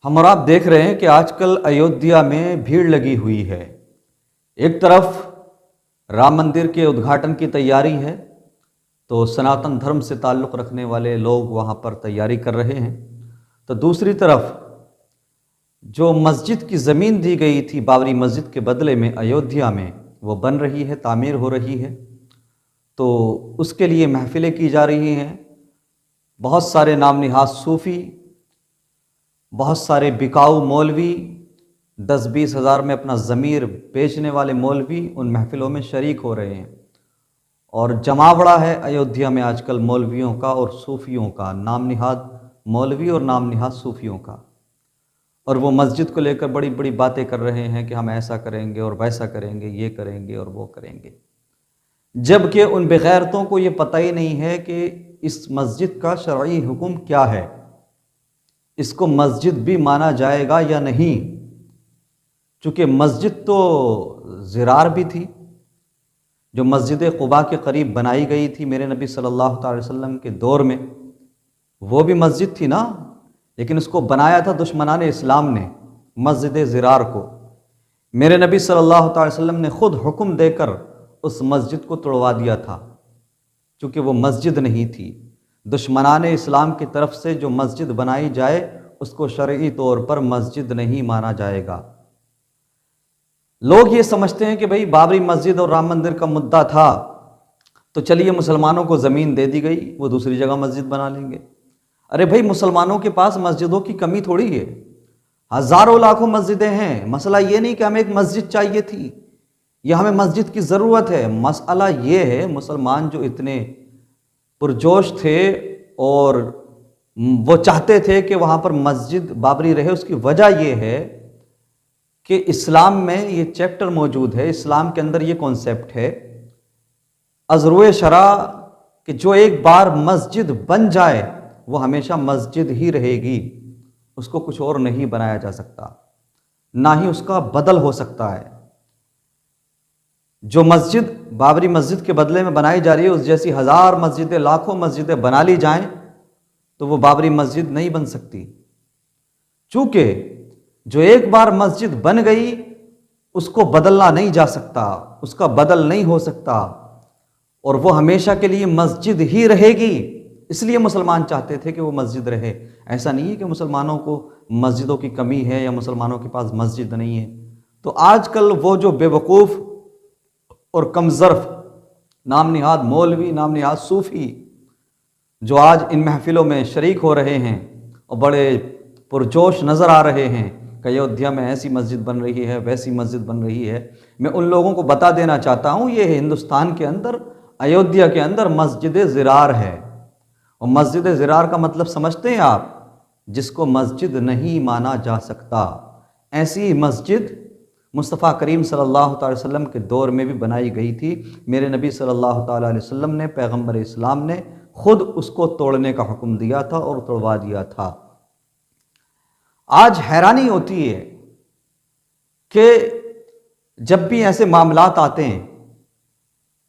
हम और आप देख रहे हैं कि आजकल अयोध्या में भीड़ लगी हुई है। एक तरफ राम मंदिर के उद्घाटन की तैयारी है, तो सनातन धर्म से ताल्लुक़ रखने वाले लोग वहाँ पर तैयारी कर रहे हैं। तो दूसरी तरफ जो मस्जिद की ज़मीन दी गई थी बाबरी मस्जिद के बदले में अयोध्या में, वो बन रही है, तामीर हो रही है। तो उसके लिए महफ़िलें की जा रही हैं। बहुत सारे नाम निहाद सूफ़ी, बहुत सारे बिकाऊ मौलवी, 10-20 हज़ार में अपना ज़मीर बेचने वाले मौलवी उन महफ़िलों में शरीक हो रहे हैं। और जमावड़ा है अयोध्या में आजकल मौलवियों का और सूफ़ियों का, नाम निहाद मौलवी और नाम निहाद सूफ़ियों का। और वो मस्जिद को लेकर बड़ी बड़ी बातें कर रहे हैं कि हम ऐसा करेंगे और वैसा करेंगे, ये करेंगे और वो करेंगे, जबकि उन बेगैरतों को ये पता ही नहीं है कि इस मस्जिद का शरई हुक्म क्या है, इसको मस्जिद भी माना जाएगा या नहीं। चूँकि मस्जिद तो ज़िरार भी थी, जो मस्जिद क़ुबा के करीब बनाई गई थी मेरे नबी सल्लल्लाहु अलैहि वसल्लम के दौर में, वो भी मस्जिद थी ना, लेकिन उसको बनाया था दुश्मनान इस्लाम ने, मस्जिद ज़िरार को। मेरे नबी सल्लल्लाहु अलैहि वसल्लम ने ख़ुद हुक्म देकर उस मस्जिद को तोड़वा दिया था, चूँकि वो मस्जिद नहीं थी। दुश्मनान इस्लाम की तरफ से जो मस्जिद बनाई जाए उसको शरई तौर पर मस्जिद नहीं माना जाएगा। लोग ये समझते हैं कि भाई बाबरी मस्जिद और राम मंदिर का मुद्दा था, तो चलिए मुसलमानों को ज़मीन दे दी गई, वो दूसरी जगह मस्जिद बना लेंगे। अरे भाई, मुसलमानों के पास मस्जिदों की कमी थोड़ी है, हज़ारों लाखों मस्जिदें हैं। मसला ये नहीं कि हमें एक मस्जिद चाहिए थी या हमें मस्जिद की ज़रूरत है। मसला ये है, मुसलमान जो इतने पुरजोश थे और वो चाहते थे कि वहाँ पर मस्जिद बाबरी रहे, उसकी वजह ये है कि इस्लाम में ये चैप्टर मौजूद है, इस्लाम के अंदर ये कॉन्सेप्ट है अज़रुए शरा कि जो एक बार मस्जिद बन जाए वो हमेशा मस्जिद ही रहेगी, उसको कुछ और नहीं बनाया जा सकता, ना ही उसका बदल हो सकता है। जो मस्जिद बाबरी मस्जिद के बदले में बनाई जा रही है, उस जैसी हज़ार मस्जिदें, लाखों मस्जिदें बना ली जाएं तो वो बाबरी मस्जिद नहीं बन सकती। चूँकि जो एक बार मस्जिद बन गई उसको बदलना नहीं जा सकता, उसका बदल नहीं हो सकता, और वो हमेशा के लिए मस्जिद ही रहेगी। इसलिए मुसलमान चाहते थे कि वो मस्जिद रहे। ऐसा नहीं है कि मुसलमानों को मस्जिदों की कमी है या मुसलमानों के पास मस्जिद नहीं है। तो आजकल वो जो बेवकूफ़ और कमज़र्फ़ नाम निहाद मौलवी, नाम निहाद सूफ़ी जो आज इन महफ़िलों में शरीक हो रहे हैं और बड़े पुरजोश नज़र आ रहे हैं कि अयोध्या में ऐसी मस्जिद बन रही है, वैसी मस्जिद बन रही है, मैं उन लोगों को बता देना चाहता हूँ, ये हिंदुस्तान के अंदर, अयोध्या के अंदर मस्जिद ज़िरार है। और मस्जिद ज़िरार का मतलब समझते हैं आप, जिसको मस्जिद नहीं माना जा सकता। ऐसी मस्जिद मुस्तफ़ा करीम सल्लल्लाहु अलैहि वसल्लम के दौर में भी बनाई गई थी। मेरे नबी सल्लल्लाहु अलैहि वसल्लम ने, पैगम्बर इस्लाम ने खुद उसको तोड़ने का हुक्म दिया था और तोड़वा दिया था। आज हैरानी होती है कि जब भी ऐसे मामलात आते हैं,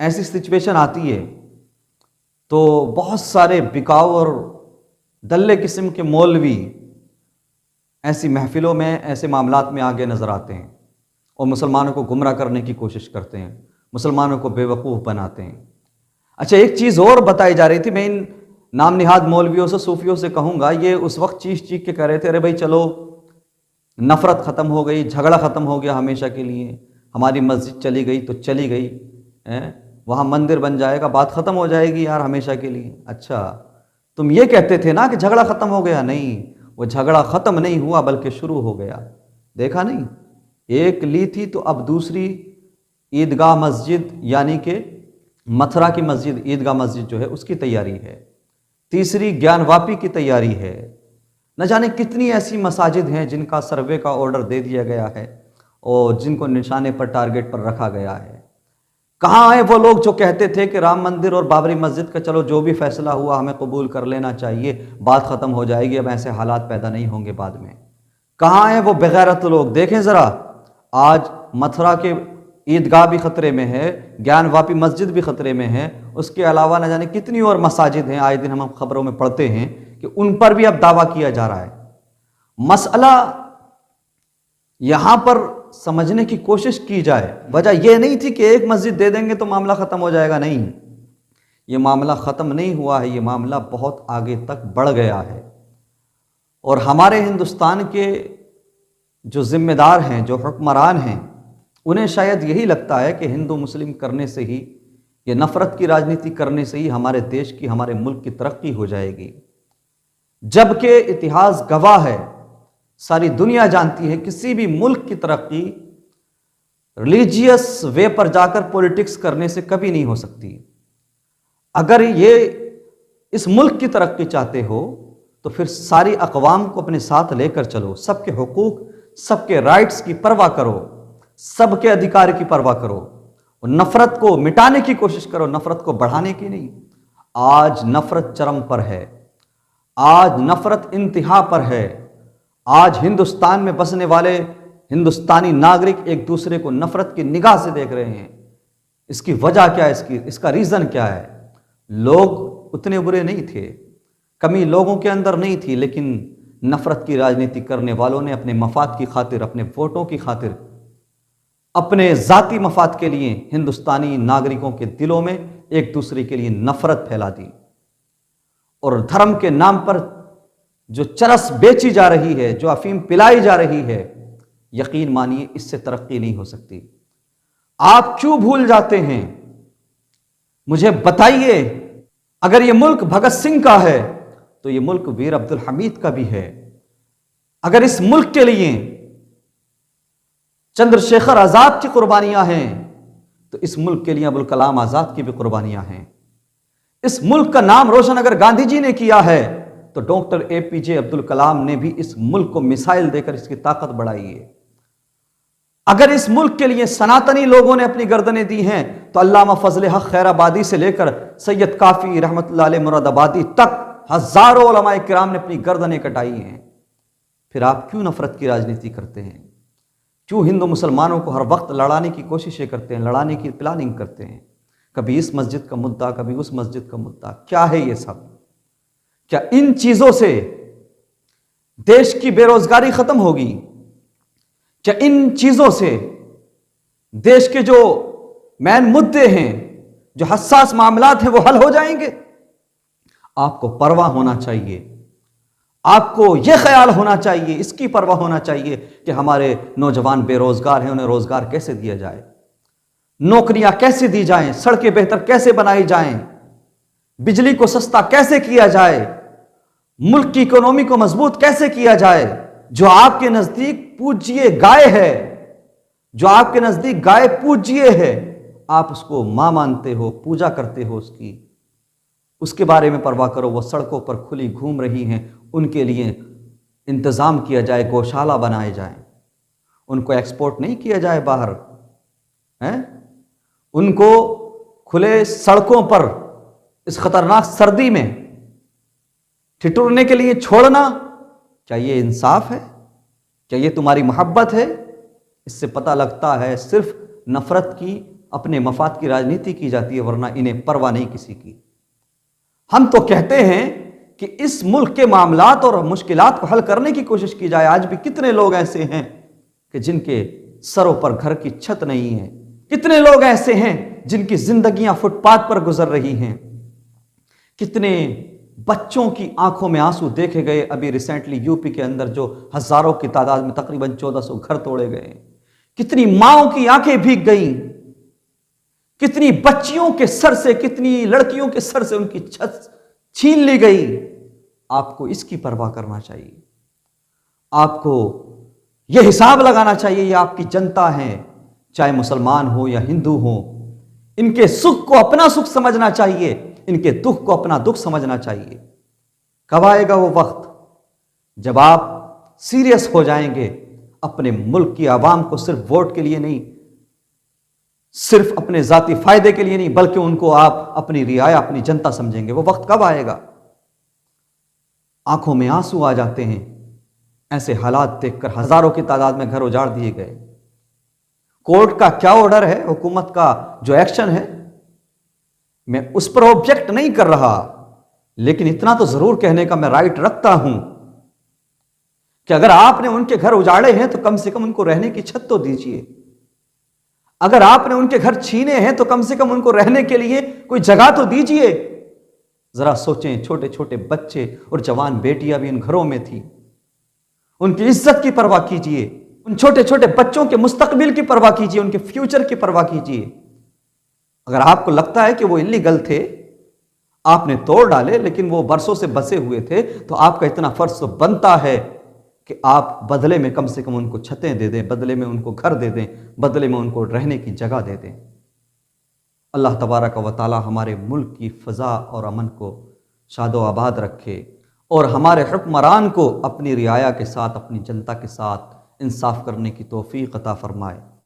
ऐसी सिचुएशन आती है, तो बहुत सारे बिकाऊ और दल्ले किस्म के मौलवी ऐसी महफ़िलों में, ऐसे मामलात में आगे नज़र आते हैं और मुसलमानों को गुमराह करने की कोशिश करते हैं, मुसलमानों को बेवकूफ़ बनाते हैं। अच्छा, एक चीज़ और बताई जा रही थी, मैं इन नाम निहाद मौलवियों से, सूफ़ियों से कहूँगा, ये उस वक्त चीख चीख के कह रहे थे, अरे भाई चलो नफ़रत ख़त्म हो गई, झगड़ा ख़त्म हो गया हमेशा के लिए, हमारी मस्जिद चली गई तो चली गई, वहाँ मंदिर बन जाएगा, बात ख़त्म हो जाएगी यार हमेशा के लिए। अच्छा, तुम ये कहते थे ना कि झगड़ा ख़त्म हो गया। नहीं, वो झगड़ा ख़त्म नहीं हुआ बल्कि शुरू हो गया। देखा नहीं, एक ली थी तो अब दूसरी ईदगाह मस्जिद, यानी कि मथुरा की मस्जिद, ईदगाह मस्जिद जो है उसकी तैयारी है, तीसरी ज्ञानवापी की तैयारी है। न जाने कितनी ऐसी मसाजिद हैं जिनका सर्वे का ऑर्डर दे दिया गया है और जिनको निशाने पर, टारगेट पर रखा गया है। कहाँ आए वो लोग जो कहते थे कि राम मंदिर और बाबरी मस्जिद का चलो जो भी फैसला हुआ हमें कबूल कर लेना चाहिए, बात ख़त्म हो जाएगी, अब ऐसे हालात पैदा नहीं होंगे बाद में। कहाँ आए वो बेगैरत लोग? देखें ज़रा, आज मथुरा के ईदगाह भी ख़तरे में है, ज्ञानवापी मस्जिद भी ख़तरे में है, उसके अलावा न जाने कितनी और मसाजिद हैं, आए दिन हम खबरों में पढ़ते हैं कि उन पर भी अब दावा किया जा रहा है। मसला यहां पर समझने की कोशिश की जाए। वजह यह नहीं थी कि एक मस्जिद दे देंगे तो मामला ख़त्म हो जाएगा, नहीं, ये मामला ख़त्म नहीं हुआ है, ये मामला बहुत आगे तक बढ़ गया है। और हमारे हिंदुस्तान के जो ज़िम्मेदार हैं, जो हुक्मरान हैं, उन्हें शायद यही लगता है कि हिंदू मुस्लिम करने से ही, ये नफ़रत की राजनीति करने से ही हमारे देश की, हमारे मुल्क की तरक्की हो जाएगी। जबकि इतिहास गवाह है, सारी दुनिया जानती है, किसी भी मुल्क की तरक्की रिलीजियस वे पर जाकर पॉलिटिक्स करने से कभी नहीं हो सकती। अगर ये इस मुल्क की तरक्की चाहते हो तो फिर सारी अक़वाम को अपने साथ लेकर चलो, सबके हुकूक, सबके राइट्स की परवाह करो, सबके अधिकार की परवाह करो, और नफ़रत को मिटाने की कोशिश करो, नफ़रत को बढ़ाने की नहीं। आज नफ़रत चरम पर है, आज नफ़रत इंतहा पर है। आज हिंदुस्तान में बसने वाले हिंदुस्तानी नागरिक एक दूसरे को नफ़रत की निगाह से देख रहे हैं। इसकी वजह क्या है, इसका रीज़न क्या है? लोग उतने बुरे नहीं थे, कमी लोगों के अंदर नहीं थी, लेकिन नफ़रत की राजनीति करने वालों ने अपने मफाद की खातिर, अपने वोटों की खातिर, अपने ज़ाती मफाद के लिए हिंदुस्तानी नागरिकों के दिलों में एक दूसरे के लिए नफ़रत फैला दी। और धर्म के नाम पर जो चरस बेची जा रही है, जो अफीम पिलाई जा रही है, यकीन मानिए इससे तरक्की नहीं हो सकती। आप क्यों भूल जाते हैं? मुझे बताइए, अगर यह मुल्क भगत सिंह का है तो यह मुल्क वीर अब्दुल हमीद का भी है। अगर इस मुल्क के लिए चंद्रशेखर आजाद की कुर्बानियां हैं तो इस मुल्क के लिए अबुल कलाम आजाद की भी कुर्बानियां हैं। इस मुल्क का नाम रोशन अगर गांधी जी ने किया है तो डॉक्टर APJ अब्दुल कलाम ने भी इस मुल्क को मिसाइल देकर इसकी ताकत बढ़ाई है। अगर इस मुल्क के लिए सनातनी लोगों ने अपनी गर्दनें दी हैं तो अल्लामा फजल हक खैराबादी से लेकर सैयद काफी रहमतुल्लाह अलैह मुरादाबादी तक हजारों उलमाए किराम ने अपनी गर्दनें कटाई हैं। फिर आप क्यों नफरत की राजनीति करते हैं? क्यों हिंदू मुसलमानों को हर वक्त लड़ाने की कोशिशें करते हैं, लड़ाने की प्लानिंग करते हैं? कभी इस मस्जिद का मुद्दा, कभी उस मस्जिद का मुद्दा। क्या है ये सब? क्या इन चीजों से देश की बेरोजगारी खत्म होगी? क्या इन चीजों से देश के जो मेन मुद्दे हैं, जो हसास मामलात हैं, वो हल हो जाएंगे? आपको परवाह होना चाहिए, आपको यह ख्याल होना चाहिए, इसकी परवाह होना चाहिए कि हमारे नौजवान बेरोजगार हैं, उन्हें रोजगार कैसे दिया जाए, नौकरियां कैसे दी जाएं, सड़कें बेहतर कैसे बनाई जाएं, बिजली को सस्ता कैसे किया जाए, मुल्क की इकोनॉमी को मजबूत कैसे किया जाए। जो आपके नजदीक पूज्य गाय है, जो आपके नजदीक गाय पूज्य है, आप उसको मां मानते हो, पूजा करते हो उसकी, उसके बारे में परवाह करो। वो सड़कों पर खुली घूम रही हैं, उनके लिए इंतजाम किया जाए, गौशाला बनाए जाए, उनको एक्सपोर्ट नहीं किया जाए बाहर, हैं? उनको खुले सड़कों पर इस खतरनाक सर्दी में ठिठुरने के लिए छोड़ना, क्या ये इंसाफ है? क्या ये तुम्हारी मोहब्बत है? इससे पता लगता है सिर्फ नफरत की, अपने मफाद की राजनीति की जाती है, वरना इन्हें परवाह नहीं किसी की। हम तो कहते हैं कि इस मुल्क के मामलात और मुश्किलात को हल करने की कोशिश की जाए। आज भी कितने लोग ऐसे हैं कि जिनके सरों पर घर की छत नहीं है, कितने लोग ऐसे हैं जिनकी जिंदगियां फुटपाथ पर गुजर रही हैं, कितने बच्चों की आंखों में आंसू देखे गए। अभी रिसेंटली यूपी के अंदर जो हजारों की तादाद में तकरीबन 1400 घर तोड़े गए, कितनी माओं की आंखें भीग गई, कितनी बच्चियों के सर से, कितनी लड़कियों के सर से उनकी छत छीन ली गई। आपको इसकी परवाह करना चाहिए, आपको यह हिसाब लगाना चाहिए, ये आपकी जनता है, चाहे मुसलमान हो या हिंदू हो, इनके सुख को अपना सुख समझना चाहिए, इनके दुख को अपना दुख समझना चाहिए। कब आएगा वो वक्त जब आप सीरियस हो जाएंगे, अपने मुल्क की आवाम को सिर्फ वोट के लिए नहीं, सिर्फ अपने जाती फायदे के लिए नहीं, बल्कि उनको आप अपनी रियाया, अपनी जनता समझेंगे? वो वक्त कब आएगा? आंखों में आंसू आ जाते हैं ऐसे हालात देखकर। हजारों की तादाद में घर उजाड़ दिए गए। कोर्ट का क्या ऑर्डर है, हुकूमत का जो एक्शन है, मैं उस पर ऑब्जेक्ट नहीं कर रहा, लेकिन इतना तो जरूर कहने का मैं राइट रखता हूं कि अगर आपने उनके घर उजाड़े हैं तो कम से कम उनको रहने की छत तो दीजिए। अगर आपने उनके घर छीने हैं तो कम से कम उनको रहने के लिए कोई जगह तो दीजिए। जरा सोचें, छोटे छोटे बच्चे और जवान बेटियां भी इन घरों में थी, उनकी इज्जत की परवाह कीजिए, उन छोटे छोटे बच्चों के मुस्तकबिल की परवाह कीजिए, उनके फ्यूचर की परवाह कीजिए। अगर आपको लगता है कि वो इल्लीगल थे, आपने तोड़ डाले, लेकिन वो बरसों से बसे हुए थे, तो आपका इतना फर्ज तो बनता है कि आप बदले में कम से कम उनको छतें दे दें, बदले में उनको घर दे दें, बदले में उनको रहने की जगह दे दें। अल्लाह तबारक व तआला हमारे मुल्क की फ़ज़ा और अमन को शादो आबाद रखे और हमारे हुक्मरान को अपनी रियाया के साथ, अपनी जनता के साथ इंसाफ करने की तौफीक अता फरमाए।